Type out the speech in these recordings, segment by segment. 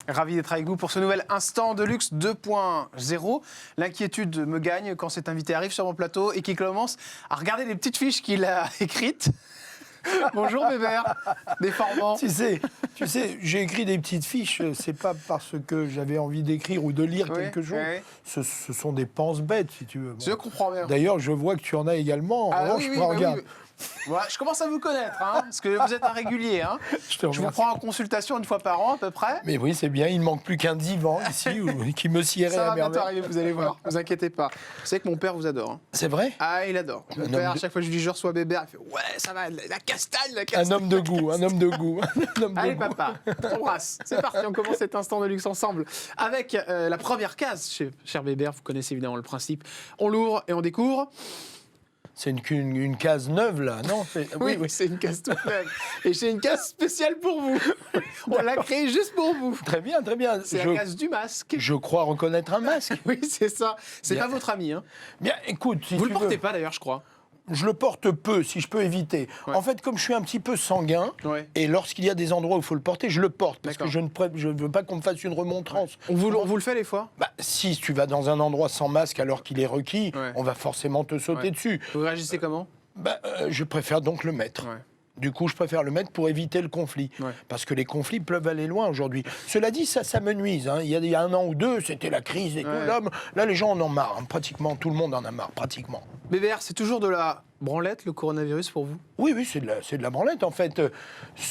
Ravi d'être avec vous pour ce nouvel Instant de Luxe 2.0. L'inquiétude me gagne quand cet invité arrive sur mon plateau et qu'il commence à regarder les petites fiches qu'il a écrites. Bonjour Bébert, déformant. Tu sais, j'ai écrit des petites fiches, c'est pas parce que j'avais envie d'écrire ou de lire quelque chose. Ce sont des penses-bêtes, si tu veux. Bon. Je comprends bien. D'ailleurs, je vois que tu en as également. Ah, je regarde. Oui. Voilà, je commence à vous connaître, parce que vous êtes un régulier. Je vous prends en consultation une fois par an à peu près. Mais oui, c'est bien, il ne manque plus qu'un divan ici qui me siérait à merveille. Ça va bientôt arriver, vous allez voir, ne vous inquiétez pas. Vous savez que mon père vous adore. C'est vrai ? Ah, il adore. Mon père, à chaque fois que je lui dis je reçois Bébert, il fait ouais, ça va, la castagne. Un homme de goût. Allez papa, on t'embrasse. C'est parti, on commence cet Instant de Luxe ensemble. Avec la première case, cher Bébert, vous connaissez évidemment le principe. On l'ouvre et on découvre. C'est une case neuve, là, non ? Oui, c'est une case toute neuve. Et c'est une case spéciale pour vous. On l'a créée juste pour vous. Très bien, très bien. C'est la case du masque. Je crois reconnaître un masque. Oui, c'est ça. C'est pas votre ami. Bien, écoute, si vous tu le portez veux. pas, d'ailleurs, je crois. Je le porte peu, si je peux éviter. Ouais. En fait, comme je suis un petit peu sanguin, et lorsqu'il y a des endroits où il faut le porter, je le porte. Parce que je ne veux pas qu'on me fasse une remontrance. On vous le fait des fois ? Si tu vas dans un endroit sans masque alors qu'il est requis, on va forcément te sauter dessus. Vous réagissez comment ? Je préfère donc le mettre. Du coup, je préfère le mettre pour éviter le conflit. Parce que les conflits peuvent aller loin aujourd'hui. Cela dit, ça me nuise. Il y a un an ou deux, c'était la crise et tout. Là, les gens en ont marre. Pratiquement, tout le monde en a marre, pratiquement. Bébert, c'est toujours de la branlette, le coronavirus, pour vous ? Oui, c'est de la branlette, en fait.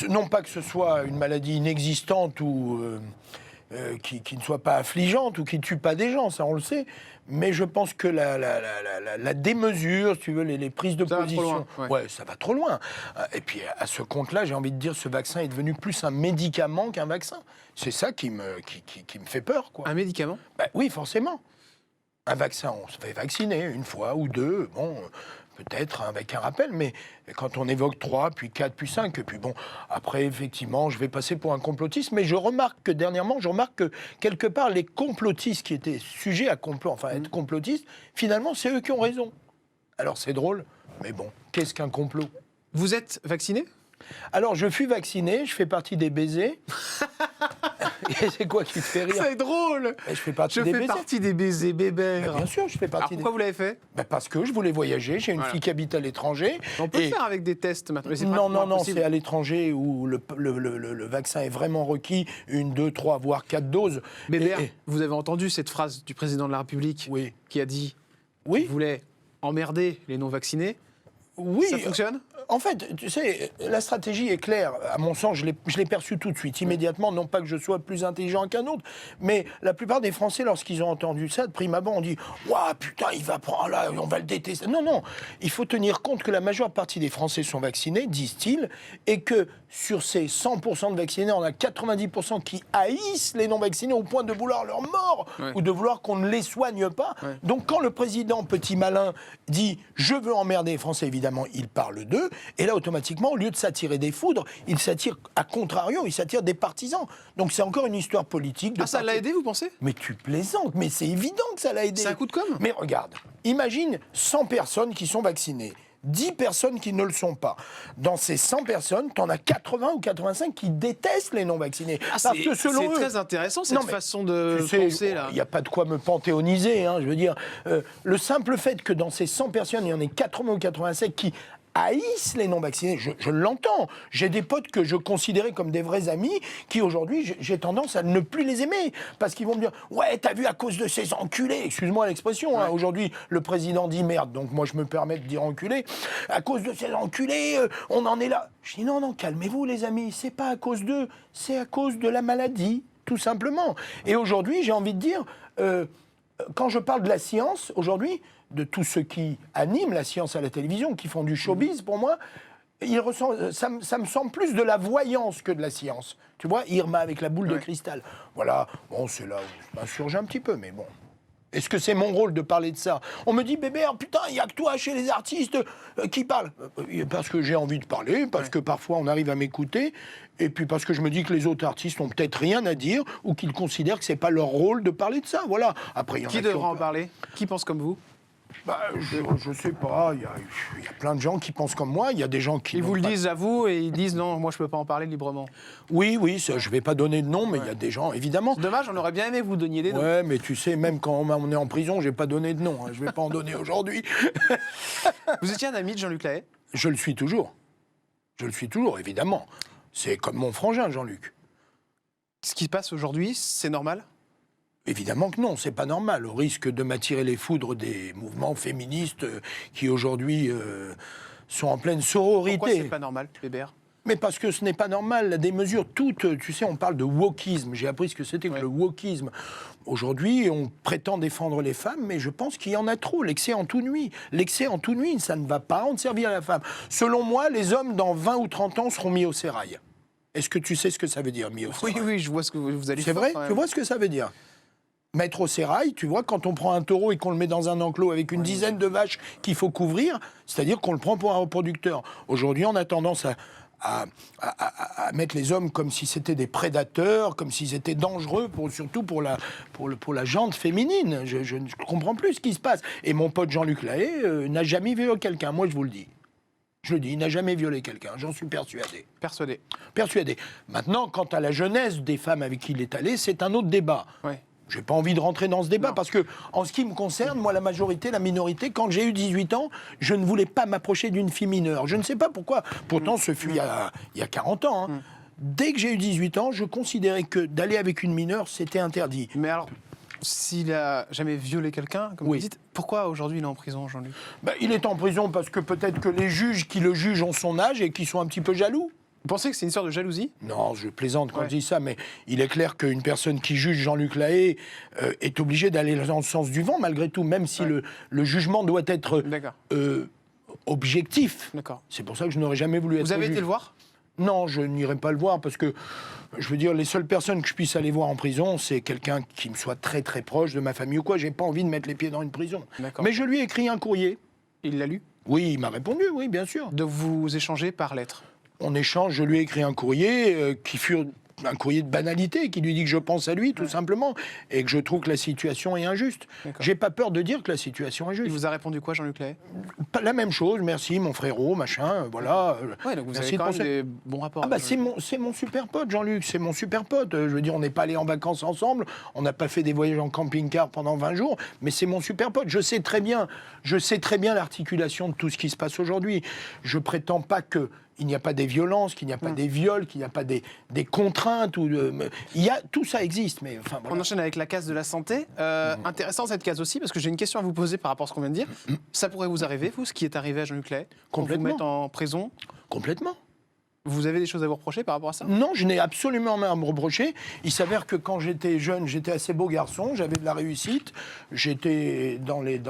Non pas que ce soit une maladie inexistante ou qui ne soit pas affligeante ou qui ne tue pas des gens, ça on le sait. Mais je pense que la démesure, si tu veux, les prises de position, ça va trop loin. Et puis à ce compte-là, j'ai envie de dire, ce vaccin est devenu plus un médicament qu'un vaccin. C'est ça qui me fait peur, quoi. Un médicament ? Oui, forcément. Un vaccin, on se fait vacciner une fois ou deux, bon, peut-être avec un rappel, mais quand on évoque 3, puis 4, puis 5, puis bon, après, effectivement, je vais passer pour un complotiste, mais je remarque que quelque part, les complotistes qui étaient sujets à complot, enfin être complotistes, finalement, c'est eux qui ont raison. Alors c'est drôle, mais bon, qu'est-ce qu'un complot ? Vous êtes vacciné ? Alors, je suis vacciné, je fais partie des baisers. Et c'est quoi qui te fait rire ? C'est drôle. Je fais partie des baisers, Bébert. Bien sûr, je fais partie. Pourquoi vous l'avez fait ? Parce que je voulais voyager. J'ai une fille qui habite à l'étranger. On peut le faire avec des tests maintenant. Non, c'est à l'étranger où le vaccin est vraiment requis. 1, 2, 3, voire 4 doses. Bébert, vous avez entendu cette phrase du président de la République qui a dit qu'il voulait emmerder les non-vaccinés. Oui. Ça fonctionne ? En fait, tu sais, la stratégie est claire. À mon sens, je l'ai perçue tout de suite, immédiatement. Non pas que je sois plus intelligent qu'un autre, mais la plupart des Français, lorsqu'ils ont entendu ça, de prime abord, on dit « Waouh, putain, il va prendre là, on va le détester ». Non. Il faut tenir compte que la majeure partie des Français sont vaccinés, disent-ils, et que sur ces 100% de vaccinés, on a 90% qui haïssent les non-vaccinés au point de vouloir leur mort ou de vouloir qu'on ne les soigne pas. Donc quand le président, petit malin, dit « Je veux emmerder les Français », évidemment, il parle d'eux. Et là, automatiquement, au lieu de s'attirer des foudres, il s'attire, à contrario, il s'attire des partisans. Donc c'est encore une histoire politique. Ça l'a aidé, vous pensez ? Mais tu plaisantes, mais c'est évident que ça l'a aidé. C'est un coup de com'. Mais regarde, imagine 100 personnes qui sont vaccinées. 10 personnes qui ne le sont pas. Dans ces 100 personnes, tu en as 80 ou 85 qui détestent les non-vaccinés. Parce que selon eux... C'est très intéressant, cette façon de penser, là. Il n'y a pas de quoi me panthéoniser, je veux dire. Le simple fait que dans ces 100 personnes, il y en ait 80 ou 85 qui haïssent les non-vaccinés, je l'entends. J'ai des potes que je considérais comme des vrais amis qui, aujourd'hui, j'ai tendance à ne plus les aimer. Parce qu'ils vont me dire « Ouais, t'as vu, à cause de ces enculés », excuse-moi l'expression, aujourd'hui, le président dit « merde », donc moi, je me permets de dire « enculé », à cause de ces enculés, on en est là. Je dis « Non, calmez-vous, les amis, c'est pas à cause d'eux, c'est à cause de la maladie, tout simplement ». Et aujourd'hui, j'ai envie de dire, quand je parle de la science, aujourd'hui, de tous ceux qui animent la science à la télévision, qui font du showbiz, pour moi, ça me semble plus de la voyance que de la science. Tu vois, Irma avec la boule de cristal. Voilà, bon, c'est là où je m'insurge un petit peu, mais bon. Est-ce que c'est mon rôle de parler de ça ? On me dit, Bébert, putain, il n'y a que toi chez les artistes qui parlent. Parce que j'ai envie de parler, parce que parfois on arrive à m'écouter, et puis parce que je me dis que les autres artistes n'ont peut-être rien à dire, ou qu'ils considèrent que ce n'est pas leur rôle de parler de ça. Voilà. Après, Qui devra en parler ? Qui pense comme vous ? Je sais pas, il y a plein de gens qui pensent comme moi, il y a des gens qui... Ils vous le pas... disent à vous et ils disent non, moi je peux pas en parler librement. Oui, ça, je vais pas donner de nom, mais il y a des gens, évidemment. C'est dommage, on aurait bien aimé que vous donniez des noms. Ouais, mais tu sais, même quand on est en prison, j'ai pas donné de nom, hein, je vais pas en donner aujourd'hui. Vous étiez un ami de Jean-Luc Lahaye? Je le suis toujours. Je le suis toujours, évidemment. C'est comme mon frangin, Jean-Luc. Ce qui se passe aujourd'hui, c'est normal? Évidemment que non, c'est pas normal, au risque de m'attirer les foudres des mouvements féministes qui aujourd'hui sont en pleine sororité. Pourquoi c'est pas normal, Bébert? Mais parce que ce n'est pas normal, des mesures toutes, tu sais, on parle de wokisme, j'ai appris ce que c'était que le wokisme. Aujourd'hui, on prétend défendre les femmes, mais je pense qu'il y en a trop, l'excès en tout nuit. L'excès en tout nuit, ça ne va pas rendre servir à la femme. Selon moi, les hommes, dans 20 ou 30 ans, seront mis au sérail. Est-ce que tu sais ce que ça veut dire, mis au sérail? Oui, je vois ce que vous allez faire. C'est vrai? Tu vois ce que ça veut dire? Mettre au sérail, tu vois, quand on prend un taureau et qu'on le met dans un enclos avec une dizaine de vaches qu'il faut couvrir, c'est-à-dire qu'on le prend pour un reproducteur. Aujourd'hui, on a tendance à mettre les hommes comme si c'était des prédateurs, comme s'ils étaient dangereux, surtout pour la gente féminine. Je ne comprends plus ce qui se passe. Et mon pote Jean-Luc Lahaye n'a jamais violé quelqu'un, moi je vous le dis. Je le dis, il n'a jamais violé quelqu'un, j'en suis persuadé. Persuadé. Maintenant, quant à la jeunesse des femmes avec qui il est allé, c'est un autre débat. Ouais. Je n'ai pas envie de rentrer dans ce débat parce que, en ce qui me concerne, moi, la majorité, la minorité, quand j'ai eu 18 ans, je ne voulais pas m'approcher d'une fille mineure. Je ne sais pas pourquoi. Pourtant, ce fut il y a 40 ans. Hein. Dès que j'ai eu 18 ans, je considérais que d'aller avec une mineure, c'était interdit. Mais alors, s'il a jamais violé quelqu'un, comme vous dites, pourquoi aujourd'hui il est en prison, Jean-Luc? Il est en prison parce que peut-être que les juges qui le jugent ont son âge et qui sont un petit peu jaloux. Vous pensez que c'est une histoire de jalousie? Non, je plaisante quand je dis ça, mais il est clair qu'une personne qui juge Jean-Luc Lahaye est obligée d'aller dans le sens du vent, malgré tout, même si le jugement doit être objectif. D'accord. C'est pour ça que je n'aurais jamais voulu être Vous avez juge. été le voir? Non, je n'irai pas le voir, parce que, je veux dire, les seules personnes que je puisse aller voir en prison, c'est quelqu'un qui me soit très très proche de ma famille ou quoi. J'ai pas envie de mettre les pieds dans une prison. Mais je lui ai écrit un courrier. Il l'a lu? Oui, il m'a répondu, oui, bien sûr. De vous échanger par lettre? On échange, je lui ai écrit un courrier qui fut un courrier de banalité, qui lui dit que je pense à lui, tout simplement, et que je trouve que la situation est injuste. J'ai pas peur de dire que la situation est juste. Il vous a répondu quoi, Jean-Luc Lahaye? La même chose, merci, mon frérot, machin, voilà. Ouais, donc vous avez quand même des bons rapports. Ah bah c'est mon super pote, Jean-Luc, c'est mon super pote. Je veux dire, on n'est pas allés en vacances ensemble, on n'a pas fait des voyages en camping-car pendant 20 jours, mais c'est mon super pote. Je sais très bien l'articulation de tout ce qui se passe aujourd'hui. Je prétends pas que il n'y a pas des violences, qu'il n'y a pas des viols, qu'il n'y a pas des contraintes. Tout ça existe. Mais, enfin, voilà. On enchaîne avec la case de la santé. Intéressant cette case aussi, parce que j'ai une question à vous poser par rapport à ce qu'on vient de dire. Ça pourrait vous arriver, vous, ce qui est arrivé à Jean-Luc Lahaye? Complètement. Qu'on vous mette en prison? Complètement. Vous avez des choses à vous reprocher par rapport à ça? Non, je n'ai absolument rien à me reprocher. Il s'avère que quand j'étais jeune, j'étais assez beau garçon, j'avais de la réussite, j'étais dans les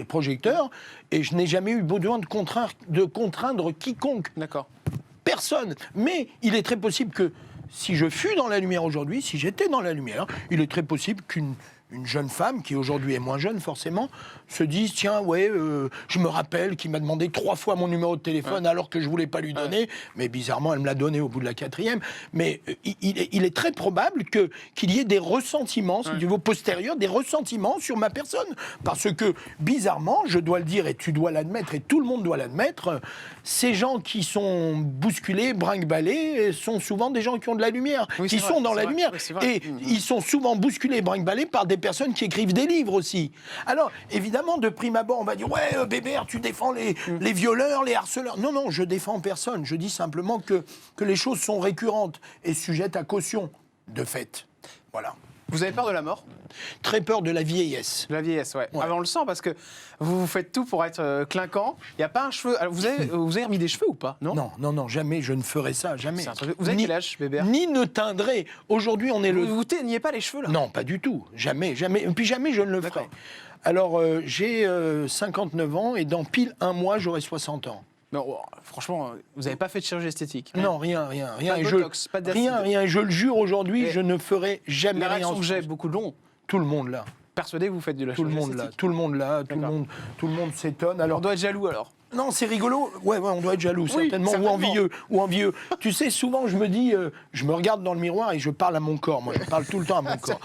projecteurs, et je n'ai jamais eu besoin de contraindre quiconque. D'accord. Personne. Mais il est très possible que si je fus dans la lumière aujourd'hui, si j'étais dans la lumière, il est très possible qu'une jeune femme, qui aujourd'hui est moins jeune forcément, se dise, tiens, je me rappelle qu'il m'a demandé 3 fois mon numéro de téléphone alors que je voulais pas lui donner, mais bizarrement, elle me l'a donné au bout de la 4e. Mais il est très probable qu'il y ait des ressentiments, si tu veux, postérieurs, des ressentiments sur ma personne. Parce que, bizarrement, je dois le dire et tu dois l'admettre et tout le monde doit l'admettre, ces gens qui sont bousculés, brinque-ballés, sont souvent des gens qui ont de la lumière, qui sont dans la lumière. Et ils sont souvent bousculés, brinque-ballés par des personnes qui écrivent des livres aussi. Alors, évidemment, de prime abord, on va dire « Ouais, Bébert, tu défends les violeurs, les harceleurs. » Non, je défends personne. Je dis simplement que les choses sont récurrentes et sujettes à caution, de fait. Voilà. Vous avez peur de la mort? Très peur de la vieillesse. De la vieillesse, ouais. Ah, on le sent parce que vous faites tout pour être clinquant. Il n'y a pas un cheveu. Alors, vous avez remis des cheveux ou pas? Non, jamais. Je ne ferai ça, jamais. Vous avez quel âge, Bébert? Ni ne teindrai. Aujourd'hui, on est Vous teignez pas les cheveux, là? Non, pas du tout. Jamais. Et puis jamais je ne le ferai. Alors, j'ai 59 ans et dans pile un mois, j'aurai 60 ans. Non, franchement, vous n'avez pas fait de chirurgie esthétique? Non, rien. Pas de botox, pas d'acide. Rien. Et je le jure aujourd'hui, je ne ferai jamais rien. La réaction que j'ai, beaucoup de long. Tout le monde là. Persuadé que vous faites de la chirurgie esthétique? Tout le monde là. Tout le monde s'étonne. Alors, on doit être jaloux alors. Non, c'est rigolo. Ouais, on doit être jaloux, Oui, certainement, ou envieux. Tu sais, souvent, je me dis, je me regarde dans le miroir et je parle à mon corps. Moi, je parle tout le temps à mon corps.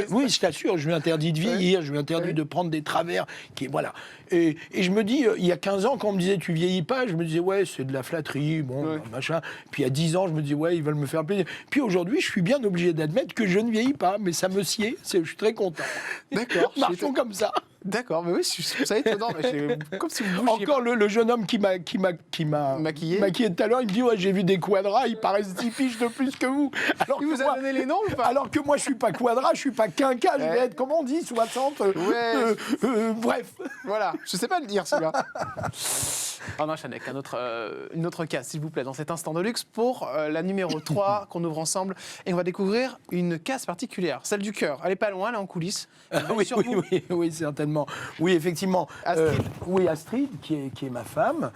Oui, je t'assure, je lui interdis de vieillir, je lui interdis de prendre des travers. Voilà. Et je me dis, il y a 15 ans, quand on me disait, tu vieillis pas, je me disais, ouais, c'est de la flatterie, bon, machin. Puis il y a 10 ans, je me dis, ouais, ils veulent me faire plaisir. Puis aujourd'hui, je suis bien obligé d'admettre que je ne vieillis pas, mais ça me sied, je suis très content. D'accord. Marchons comme ça. D'accord, mais oui, c'est étonnant. Comme si vous bougiez. Encore le jeune homme qui m'a Maquillé tout à l'heure, il me dit ouais, j'ai vu des quadras, il paraît 10 piges de plus que vous. Alors Il vous a donné les noms ou pas? Alors que moi je suis pas quadra, je suis pas quinca, je vais être comment on dit 60 bref. Voilà, je sais pas le dire celui-là. On enchaîne avec une autre case, s'il vous plaît, dans cet instant de luxe pour la numéro 3 qu'on ouvre ensemble. Et on va découvrir une case particulière, celle du cœur. Elle est pas loin, elle est en coulisses. Oui, certainement. Oui, effectivement. Astrid, qui est ma femme.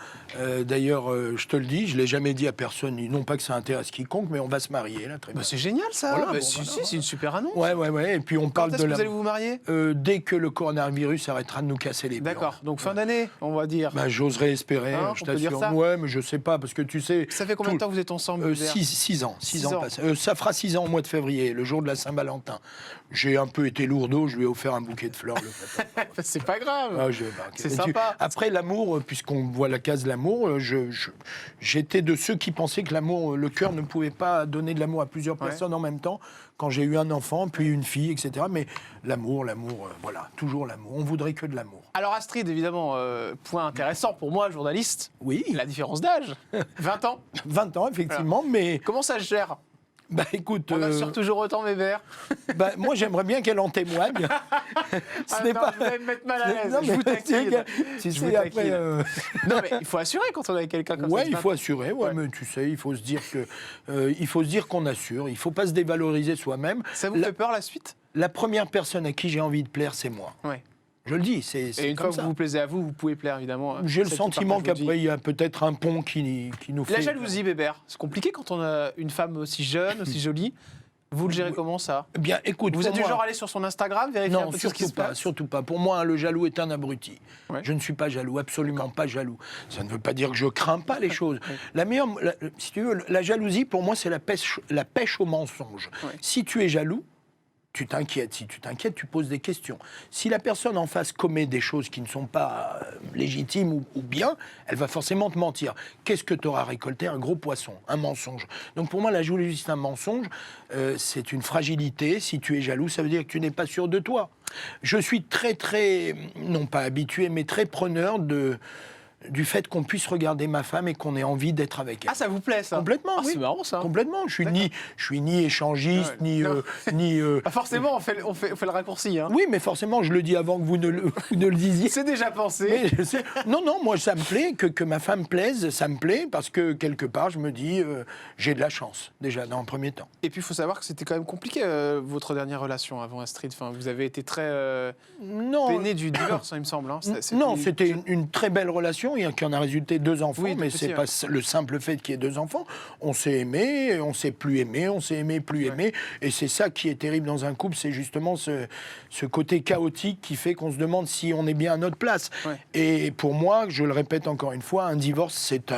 D'ailleurs, je te le dis, je l'ai jamais dit à personne, non pas que ça intéresse quiconque, mais on va se marier là, très bien. C'est génial ça. Voilà, C'est une super annonce. Ouais. Et puis on parle Quand est-ce que vous allez vous marier? Dès que le coronavirus arrêtera de nous casser les blancs. D'accord. Donc fin d'année, on va dire. J'oserais espérer, je t'assure. Ouais, mais je sais pas, parce que tu sais... Ça fait combien de temps que vous êtes ensemble? 6 ans. 6 ans passés. Ça fera 6 ans au mois de février, le jour de la Saint-Valentin. J'ai un peu été lourdeau, je lui ai offert un bouquet de fleurs. C'est pas grave. C'est sympa. Après l'amour, puisqu'on voit la case l'amour, j'étais de ceux qui pensaient que l'amour, le cœur ne pouvait pas donner de l'amour à plusieurs personnes en même temps. Quand j'ai eu un enfant, puis une fille, etc. Mais l'amour, voilà, toujours l'amour. On voudrait que de l'amour. Alors Astrid, évidemment, point intéressant pour moi, journaliste. Oui. La différence d'âge. 20 ans. 20 ans, effectivement, mais... Comment ça se gère? Écoute... On assure toujours autant Bébert. Moi, j'aimerais bien qu'elle en témoigne. Ce n'est pas... Vous allez me mettre mal à l'aise. Je vous taquine. Tu sais, après... Non, mais il faut assurer quand on est avec quelqu'un comme ça. Ouais, il faut assurer. Ouais, mais tu sais, il faut se dire qu'on assure. Il ne faut pas se dévaloriser soi-même. Ça vous fait peur, la suite? La première personne à qui j'ai envie de plaire, c'est moi. Ouais. Je le dis, c'est Et une comme fois ça. que vous vous plaisez à vous, vous pouvez plaire, évidemment. J'ai le sentiment qu'après, il y a peut-être un pont qui nous fait... La jalousie, Bébert, c'est compliqué quand on a une femme aussi jeune, aussi jolie. Vous le gérez comment, ça? Bien, écoute, vous êtes du genre à aller sur son Instagram, vérifier un peu ce qui se passe? Surtout pas. Pour moi, le jaloux est un abruti. Ouais. Je ne suis pas jaloux, absolument pas jaloux. Ça ne veut pas dire que je crains pas les choses. Si tu veux, la jalousie, pour moi, c'est la pêche au mensonge. Ouais. Si tu es jaloux, tu t'inquiètes. Si tu t'inquiètes, tu poses des questions. Si la personne en face commet des choses qui ne sont pas légitimes ou bien, elle va forcément te mentir. Qu'est-ce que tu auras récolté? Un gros poisson, un mensonge. Donc pour moi, la jalousie, c'est un mensonge. C'est une fragilité. Si tu es jaloux, ça veut dire que tu n'es pas sûr de toi. Je suis très, très, non pas habitué, mais très preneur du fait qu'on puisse regarder ma femme et qu'on ait envie d'être avec elle. Ah, ça vous plaît, ça? Complètement, oui. C'est marrant, ça. Complètement. Je suis ni échangiste, ni... Forcément, on fait le raccourci. Hein. Oui, mais forcément, je le dis avant que vous ne le disiez. C'est déjà pensé. Mais non, moi, ça me plaît, que ma femme plaise, ça me plaît, parce que, quelque part, je me dis, j'ai de la chance, déjà, dans un premier temps. Et puis, il faut savoir que c'était quand même compliqué, votre dernière relation avant Astrid. Enfin, vous avez été très peiné du divorce, il me semble. Hein. C'était une très belle relation, qui en a résulté 2 enfants, mais c'est pas le simple fait qu'il y ait 2 enfants. On s'est aimé, on s'est plus aimé, on s'est aimé, plus aimé, et c'est ça qui est terrible dans un couple, c'est justement ce côté chaotique qui fait qu'on se demande si on est bien à notre place. Ouais. Et pour moi, je le répète encore une fois, un divorce, c'est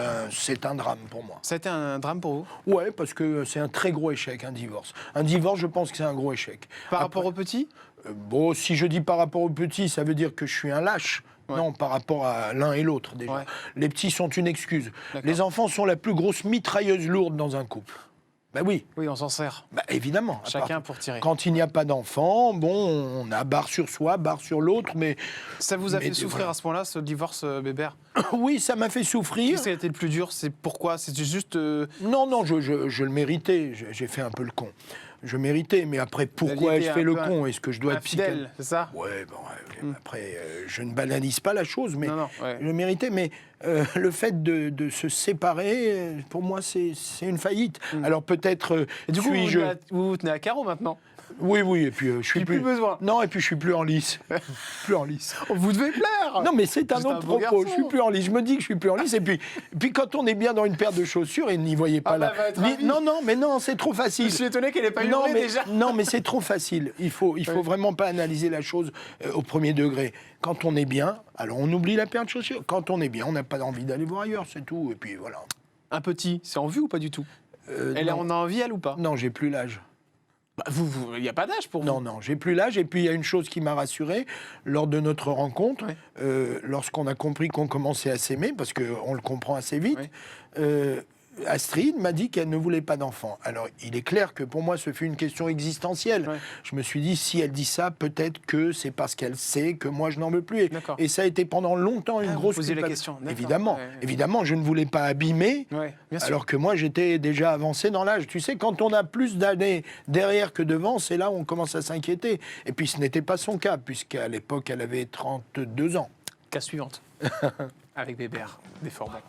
un drame pour moi. Ça a été un drame pour vous? Ouais, parce que c'est un très gros échec, un divorce. Un divorce, je pense que c'est un gros échec. Par rapport au petit? Bon, si je dis par rapport au petit, ça veut dire que je suis un lâche. Ouais. Non, par rapport à l'un et l'autre, déjà. Ouais. Les petits sont une excuse. Les enfants sont la plus grosse mitrailleuse lourde dans un couple. Ben oui. Oui, on s'en sert. Ben évidemment. Chacun pour tirer. Quand il n'y a pas d'enfants, bon, on a barre sur soi, barre sur l'autre, mais... Ça vous a fait souffrir à ce point-là, ce divorce, Bébert? Oui, ça m'a fait souffrir. Qu'est-ce qui a été le plus dur? C'est pourquoi? C'était juste... Non, je le méritais. J'ai fait un peu le con. Je méritais, mais après, pourquoi ai-je fait le con? Est-ce que je dois être fidèle, c'est ça? Ouais, bon, après, je ne banalise pas la chose, mais je méritais. Mais le fait de se séparer, pour moi, c'est une faillite. Alors peut-être Et du coup, vous tenez à carreau maintenant? Oui, et puis je suis J'ai plus besoin. Non, et puis je suis plus en lice. Plus en lice. Vous devez plaire. Non, mais c'est un C'est autre un beau propos. garçon. Je suis plus en lice. Je me dis que je suis plus en lice. Et puis quand on est bien dans une paire de chaussures, et n'y voyez pas Ah bah, là. va être ravi. Non, c'est trop Je facile. suis étonné qu'elle ait pas Non hurlé mais, déjà. non, mais c'est trop facile. Il faut vraiment pas analyser la chose au premier degré. Quand on est bien, alors on oublie la paire de chaussures. Quand on est bien, on n'a pas envie d'aller voir ailleurs, c'est tout. Et puis voilà. Un petit, c'est en vue ou pas du tout? Elle non. en a envie, elle, ou pas? Non, j'ai plus l'âge. Bah, il n'y a pas d'âge pour vous. Non, j'ai plus l'âge. Et puis il y a une chose qui m'a rassuré lors de notre rencontre, Ouais. lorsqu'on a compris qu'on commençait à s'aimer, parce qu'on le comprend assez vite. Ouais. Astrid m'a dit qu'elle ne voulait pas d'enfant. Alors, il est clair que pour moi, ce fut une question existentielle. Ouais. Je me suis dit, si elle dit ça, peut-être que c'est parce qu'elle sait que moi, je n'en veux plus. D'accord. Et ça a été pendant longtemps une vous grosse posiez la culpa- question. D'accord. Évidemment, Ouais. évidemment, je ne voulais pas abîmer. Ouais, bien sûr. Alors que moi, j'étais déjà avancé dans l'âge. Tu sais, quand on a plus d'années derrière que devant, c'est là où on commence à s'inquiéter. Et puis, ce n'était pas son cas, puisqu'à l'époque, elle avait 32 ans. Cas suivante. Avec Bébert, des Forbans.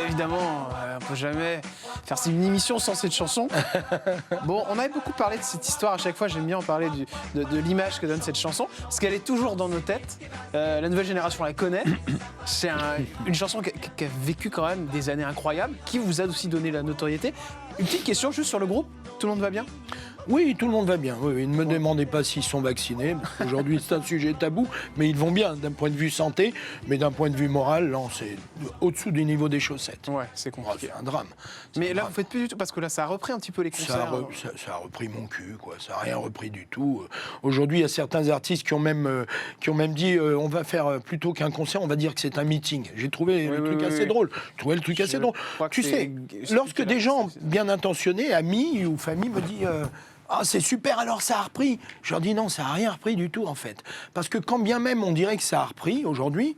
Évidemment, on peut jamais faire une émission sans cette chanson. Bon, on avait beaucoup parlé de cette histoire. À chaque fois, j'aime bien en parler de l'image que donne cette chanson, parce qu'elle est toujours dans nos têtes. La nouvelle génération la connaît. C'est une chanson qui a vécu quand même des années incroyables, qui vous a aussi donné la notoriété. Une petite question juste sur le groupe. Tout le monde va bien? Oui, tout le monde va bien. Oui. Ne me demandez pas s'ils sont vaccinés. Aujourd'hui, c'est un sujet tabou, mais ils vont bien d'un point de vue santé. Mais d'un point de vue moral, là, c'est au-dessous du niveau des chaussettes. Ouais, c'est compliqué. C'est un drame. Mais là, vous faites plus du tout, parce que là, ça a repris un petit peu les concerts. Ça a repris mon cul, quoi. Ça n'a rien repris du tout. Aujourd'hui, il y a certains artistes qui ont même dit on va faire plutôt qu'un concert, on va dire que c'est un meeting. J'ai trouvé le truc assez drôle. J'ai trouvé le truc assez drôle. Tu sais, lorsque des gens bien intentionnés, amis ou famille, me disent ah, c'est super, alors ça a repris. Je leur dis non, ça n'a rien repris du tout, en fait. Parce que quand bien même on dirait que ça a repris aujourd'hui,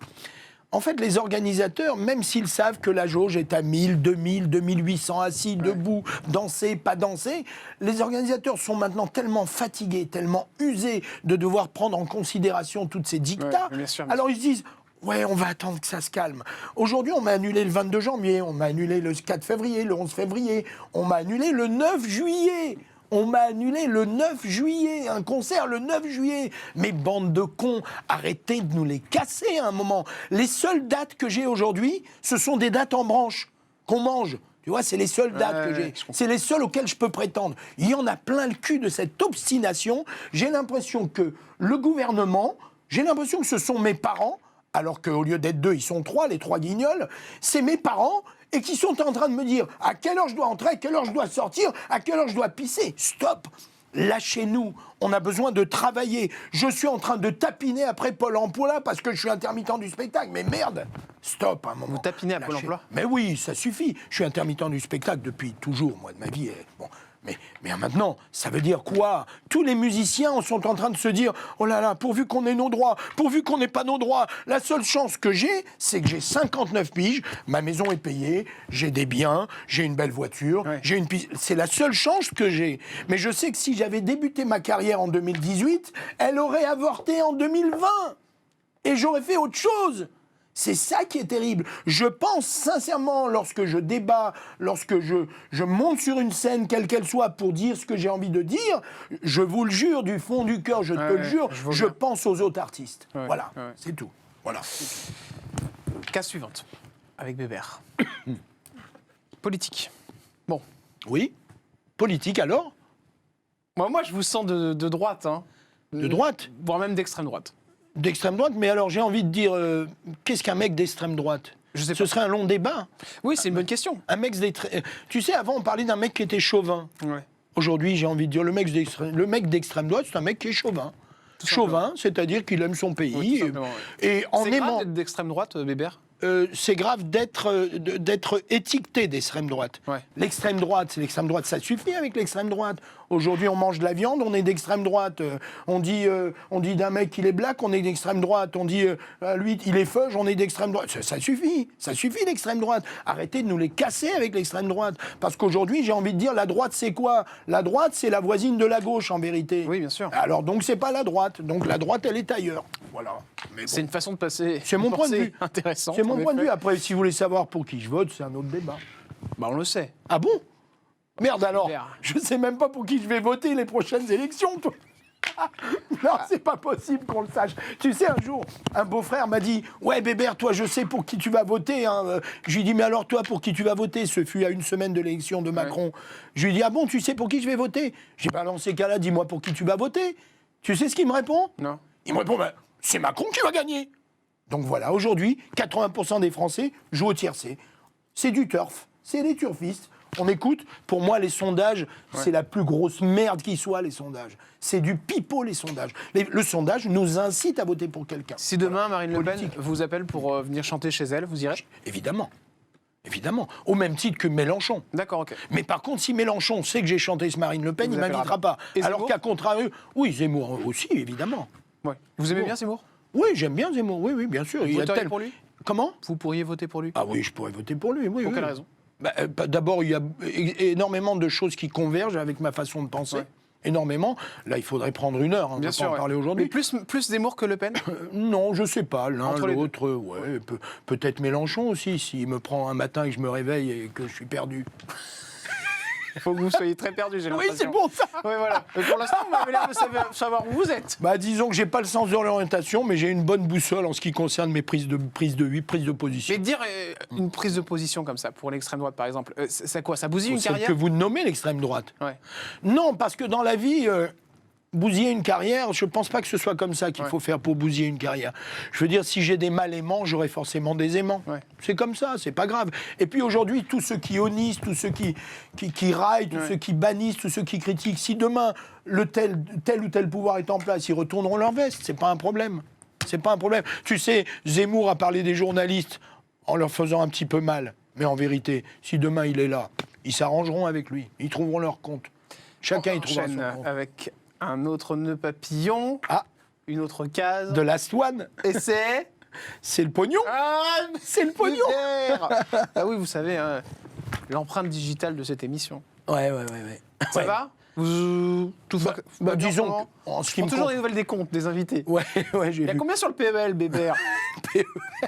en fait, les organisateurs, même s'ils savent que la jauge est à 1000, 2000, 2800 assis, debout, danser, pas danser, les organisateurs sont maintenant tellement fatigués, tellement usés de devoir prendre en considération toutes ces dictats. Ouais, bien sûr. Alors ils se disent ouais, on va attendre que ça se calme. Aujourd'hui, on m'a annulé le 22 janvier, on m'a annulé le 4 février, le 11 février, on m'a annulé le 9 juillet. On m'a annulé le 9 juillet, un concert le 9 juillet. Mais bande de cons, arrêtez de nous les casser à un moment. Les seules dates que j'ai aujourd'hui, ce sont des dates en branche qu'on mange. Tu vois, c'est les seules dates que j'ai. C'est les seules auxquelles je peux prétendre. Il y en a plein le cul de cette obstination. J'ai l'impression que le gouvernement, j'ai l'impression que ce sont mes parents, alors qu'au lieu d'être 2, ils sont 3, les 3 guignols, c'est mes parents et qui sont en train de me dire à quelle heure je dois entrer, à quelle heure je dois sortir, à quelle heure je dois pisser. Stop! Lâchez-nous, on a besoin de travailler. Je suis en train de tapiner après Pôle emploi parce que je suis intermittent du spectacle. Mais merde, stop un moment. Vous tapinez à Pôle Lâchez. emploi? Mais oui, ça suffit. Je suis intermittent du spectacle depuis toujours, moi, de ma vie. Bon. Mais maintenant, ça veut dire quoi? Tous les musiciens sont en train de se dire « Oh là là, pourvu qu'on ait nos droits, pourvu qu'on n'ait pas nos droits. » La seule chance que j'ai, c'est que j'ai 59 piges, ma maison est payée, j'ai des biens, j'ai une belle voiture, j'ai une piste. C'est la seule chance que j'ai. Mais je sais que si j'avais débuté ma carrière en 2018, elle aurait avorté en 2020. Et j'aurais fait autre chose. C'est ça qui est terrible. Je pense sincèrement, lorsque je débat, lorsque je monte sur une scène, quelle qu'elle soit, pour dire ce que j'ai envie de dire, je vous le jure, du fond du cœur, je te le jure, je pense aux autres artistes. Voilà, c'est tout. Voilà. Cas suivante, avec Bébert. Politique. Bon. Oui. Politique alors? Moi, je vous sens de droite. Hein. De droite? Voire même d'extrême droite. D'extrême droite, mais alors j'ai envie de dire, qu'est-ce qu'un mec d'extrême droite? Je sais Ce pas. serait un long débat. Oui, c'est une bonne question. Un mec Tu sais, avant on parlait d'un mec qui était chauvin. Ouais. Aujourd'hui, j'ai envie de dire, le mec d'extrême droite, c'est un mec qui est chauvin. Chauvin, c'est-à-dire qu'il aime son pays. Oui, tout simplement, et en c'est grave aimant... d'être d'extrême droite, Bébert? c'est grave d'être étiqueté d'extrême droite. Ouais. L'extrême droite, c'est l'extrême droite, ça suffit avec l'extrême droite. Aujourd'hui, on mange de la viande, on est d'extrême droite. On dit d'un mec qu'il est black, on est d'extrême droite. On dit lui, il est feuge, on est d'extrême droite. Ça suffit l'extrême droite. Arrêtez de nous les casser avec l'extrême droite. Parce qu'aujourd'hui, j'ai envie de dire, la droite, c'est quoi? La droite, c'est la voisine de la gauche, en vérité. Oui, bien sûr. Alors, donc, c'est pas la droite. Donc, la droite, elle est ailleurs. Voilà. Mais bon. C'est une façon de passer. C'est mon point de vue. Intéressant. C'est mon point de vue. Après, si vous voulez savoir pour qui je vote, c'est un autre débat. Bah, on le sait. Ah bon? Merde alors, Super. je sais même pas pour qui je vais voter les prochaines élections, toi. Non, c'est pas possible qu'on le sache. Tu sais, un jour, un beau-frère m'a dit « Ouais, Bébert, toi, je sais pour qui tu vas voter. Hein. » Je lui ai dit « Mais alors, toi, pour qui tu vas voter ?» Ce fut à une semaine de l'élection de Macron. Je lui ai dit « Ah bon, tu sais pour qui je vais voter ?» J'ai dit « Bah, dans ces cas-là, dis-moi pour qui tu vas voter. » Tu sais ce qu'il me répond? Non. Il me répond bah, « C'est Macron qui va gagner. » Donc voilà, aujourd'hui, 80% des Français jouent au tiercé. C'est du turf, c'est des turfistes. On écoute, pour moi, les sondages, c'est la plus grosse merde qui soit, les sondages. C'est du pipeau, les sondages. Le sondage nous incite à voter pour quelqu'un. Si demain, Marine Le Pen Politique. vous appelle pour venir chanter chez elle, vous irez? Évidemment. Évidemment. Au même titre que Mélenchon. D'accord, ok. Mais par contre, si Mélenchon sait que j'ai chanté ce Marine Le Pen, il ne appellera m'invitera pas. Et Alors Zemmour qu'à contrario, oui, Zemmour aussi, évidemment. Ouais. Vous aimez bien Zemmour? Oui, j'aime bien Zemmour, oui, bien sûr. Vous voteriez pour lui? Comment? Vous pourriez voter pour lui? Ah oui, je pourrais voter pour lui, oui. Pour oui. quelle raison? D'abord, il y a énormément de choses qui convergent avec ma façon de penser. Ouais. Énormément. Là, il faudrait prendre une heure. Bien on sûr. va pas en parler Mais aujourd'hui. plus Zemmour que Le Pen? Non, je sais pas. L'un, Entre les deux. l'autre, ouais. Peut-être Mélenchon aussi, s'il me prend un matin et que je me réveille et que je suis perdu. Il faut que vous soyez très perdu, j'ai Oui, l'impression. c'est pour ça. Oui, voilà. Mais pour l'instant, vous avez l'air de savoir où vous êtes. Bah, disons que j'ai pas le sens de l'orientation, mais j'ai une bonne boussole en ce qui concerne mes prises de position. Mais dire une prise de position comme ça, pour l'extrême droite par exemple, c'est quoi? Ça bousille une Celle carrière? que vous nommez l'extrême droite. Ouais. Non, parce que dans la vie, bousiller une carrière, je ne pense pas que ce soit comme ça qu'il faut faire pour bousiller une carrière. Je veux dire, si j'ai des mal-aimants, j'aurai forcément des aimants. Ouais. C'est comme ça, c'est pas grave. Et puis aujourd'hui, tous ceux qui honissent, tous ceux qui raillent, tous ceux qui bannissent, tous ceux qui critiquent, si demain, tel ou tel pouvoir est en place, ils retourneront leur veste, c'est pas un problème. C'est pas un problème. Tu sais, Zemmour a parlé des journalistes en leur faisant un petit peu mal. Mais en vérité, si demain il est là, ils s'arrangeront avec lui. Ils trouveront leur compte. Chacun y trouvera Enchaîne son compte. avec un autre nœud papillon, Ah, une autre case. de la Swan, Et c'est... c'est le pognon. Ah, C'est le pognon. Super. Ah oui, vous savez, hein, l'empreinte digitale de cette émission. Ouais. Ça va? Tout va bien en ce disons, moment? en ce Je qui prends me toujours des nouvelles des comptes, des invités. Ouais, j'ai Il y a vu. combien sur le PEL, Bébert?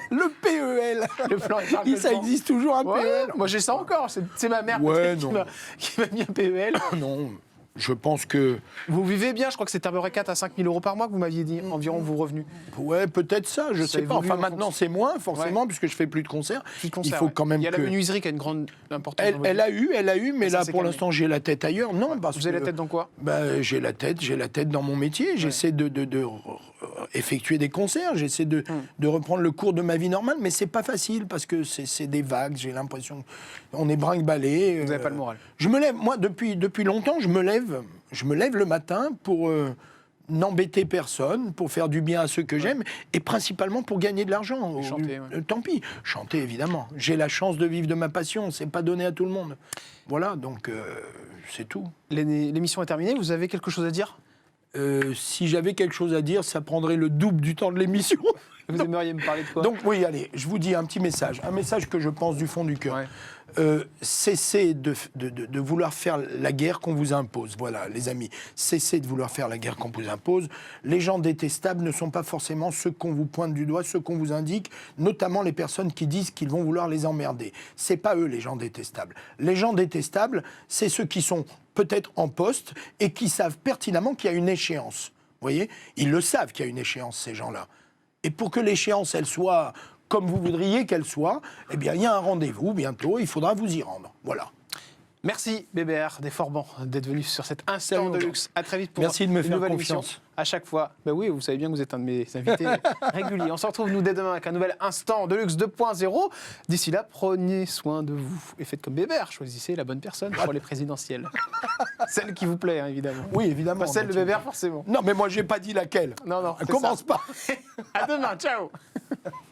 Le PEL. Le plan épargne Ça logement. existe toujours un Ouais, PEL. moi j'ai ça encore, c'est ma mère Ouais, peut-être non. qui m'a mis un PEL. Non, je pense que... Vous vivez bien, je crois que c'est à peu près 4 à 5 000 euros par mois que vous m'aviez dit, environ vos revenus. Ouais, peut-être ça, je Ça sais pas. évolue Enfin, en maintenant, fonction. c'est moins, forcément, puisque je fais plus de concerts. Plus de concerts, Il faut ouais. quand même Il y a que... la menuiserie qui a une grande importance. dans votre Elle vie. a eu, mais Ça là, s'est pour calmé. l'instant, j'ai la tête ailleurs. Non, parce Vous avez que... la tête dans quoi? J'ai la tête dans mon métier. J'essaie de effectuer des concerts. J'essaie de reprendre le cours de ma vie normale, mais c'est pas facile parce que c'est des vagues. J'ai l'impression qu'on est brinque-ballé. Vous n'avez pas le moral. Je me lève, moi, depuis longtemps, je me lève le matin pour n'embêter personne, pour faire du bien à ceux que j'aime, et principalement pour gagner de l'argent. chanter, ouais. Tant pis, chanter évidemment. J'ai la chance de vivre de ma passion. C'est pas donné à tout le monde. Voilà, donc c'est tout. L'émission est terminée, vous avez quelque chose à dire? Si j'avais quelque chose à dire, ça prendrait le double du temps de l'émission. Vous aimeriez me parler de quoi? Donc oui, allez, je vous dis un petit message. Un message que je pense du fond du cœur. Ouais. Cessez de vouloir faire la guerre qu'on vous impose. Voilà, les amis. Cessez de vouloir faire la guerre qu'on vous impose. Les gens détestables ne sont pas forcément ceux qu'on vous pointe du doigt, ceux qu'on vous indique, notamment les personnes qui disent qu'ils vont vouloir les emmerder. C'est pas eux, les gens détestables. Les gens détestables, c'est ceux qui sont peut-être en poste et qui savent pertinemment qu'il y a une échéance. Vous voyez? Ils le savent qu'il y a une échéance, ces gens-là. Et pour que l'échéance, elle soit comme vous voudriez qu'elle soit, eh bien, il y a un rendez-vous bientôt, il faudra vous y rendre. Voilà. Merci Bébert des Forbans d'être venu sur cet instant de luxe. À très vite pour Merci de me une faire nouvelle confiance. émission. À chaque fois. Ben oui, vous savez bien que vous êtes un de mes invités réguliers. On se retrouve nous dès demain avec un nouvel instant de luxe 2.0. D'ici là, prenez soin de vous et faites comme Bébert. Choisissez la bonne personne pour les présidentielles. Celle qui vous plaît, hein, évidemment. Oui, évidemment. Pas celle de Bébert, forcément. Non, mais moi, j'ai pas dit laquelle. Non, Commence c'est pas. ça. À demain, ciao.